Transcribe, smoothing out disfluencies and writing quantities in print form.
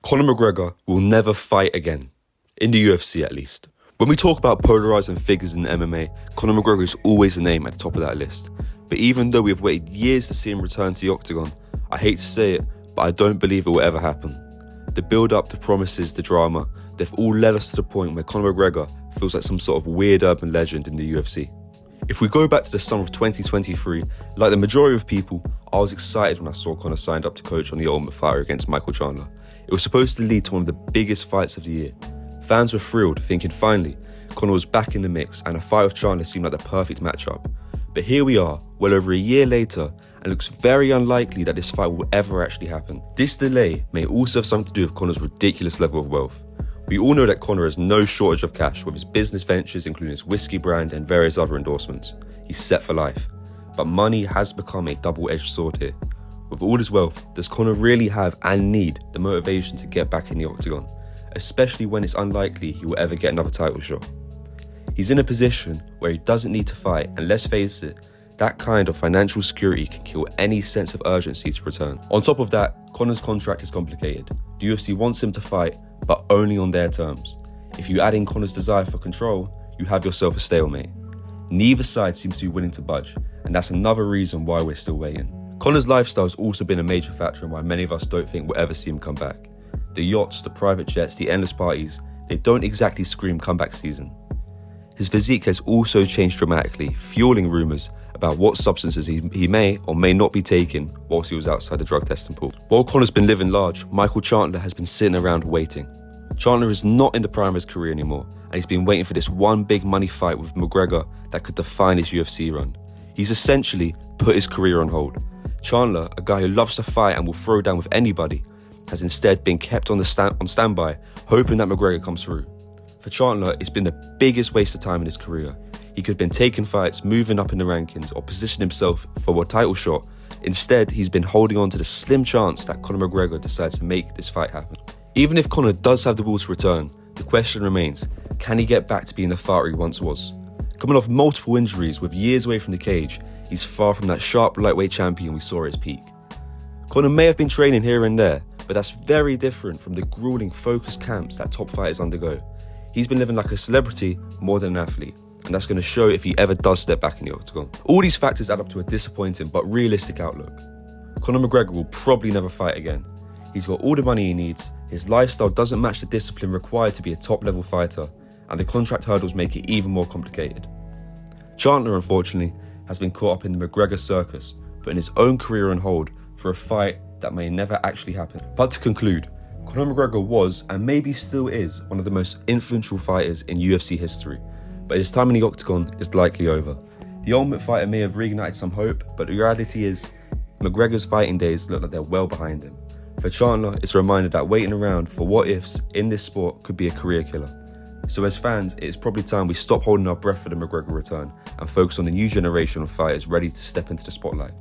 Conor McGregor will never fight again. In the UFC at least. When we talk about polarising figures in MMA, Conor McGregor is always a name at the top of that list. But even though we have waited years to see him return to the octagon, I hate to say it, but I don't believe it will ever happen. The build-up, the promises, the drama, they've all led us to the point where Conor McGregor feels like some sort of weird urban legend in the UFC. If we go back to the summer of 2023, like the majority of people, I was excited when I saw Conor signed up to coach on The Ultimate Fighter against Michael Chandler. It was supposed to lead to one of the biggest fights of the year. Fans were thrilled, thinking finally, Conor was back in the mix and a fight with Chandler seemed like the perfect matchup. But here we are, well over a year later, and it looks very unlikely that this fight will ever actually happen. This delay may also have something to do with Conor's ridiculous level of wealth. We all know that Conor has no shortage of cash with his business ventures, including his whiskey brand and various other endorsements. He's set for life. But money has become a double-edged sword here. With all his wealth, does Conor really have and need the motivation to get back in the octagon? Especially when it's unlikely he will ever get another title shot. He's in a position where he doesn't need to fight, and let's face it, that kind of financial security can kill any sense of urgency to return. On top of that, Conor's contract is complicated. The UFC wants him to fight, but only on their terms. If you add in Conor's desire for control, you have yourself a stalemate. Neither side seems to be willing to budge, and that's another reason why we're still waiting. Conor's lifestyle has also been a major factor in why many of us don't think we'll ever see him come back. The yachts, the private jets, the endless parties, they don't exactly scream comeback season. His physique has also changed dramatically, fueling rumours about what substances he may or may not be taking whilst he was outside the drug testing pool. While Conor's been living large, Michael Chandler has been sitting around waiting. Chandler is not in the prime of his career anymore, and he's been waiting for this one big money fight with McGregor that could define his UFC run. He's essentially put his career on hold. Chandler, a guy who loves to fight and will throw down with anybody, has instead been kept on standby, hoping that McGregor comes through. For Chandler, it's been the biggest waste of time in his career. He could have been taking fights, moving up in the rankings, or positioning himself for a title shot. Instead, he's been holding on to the slim chance that Conor McGregor decides to make this fight happen. Even if Conor does have the will to return, the question remains, can he get back to being the fighter he once was? Coming off multiple injuries with years away from the cage, he's far from that sharp lightweight champion we saw at his peak. Conor may have been training here and there, but that's very different from the grueling, focused camps that top fighters undergo. He's been living like a celebrity more than an athlete, and that's going to show if he ever does step back in the octagon. All these factors add up to a disappointing but realistic outlook. Conor McGregor will probably never fight again. He's got all the money he needs, his lifestyle doesn't match the discipline required to be a top-level fighter, and the contract hurdles make it even more complicated. Chandler, unfortunately, has been caught up in the McGregor circus, putting his own career on hold for a fight that may never actually happen. But to conclude, Conor McGregor was, and maybe still is, one of the most influential fighters in UFC history, but his time in the octagon is likely over. The Ultimate Fighter may have reignited some hope, but the reality is, McGregor's fighting days look like they're well behind him. For Chandler, it's a reminder that waiting around for what-ifs in this sport could be a career killer. So as fans, it's probably time we stop holding our breath for the McGregor return and focus on the new generation of fighters ready to step into the spotlight.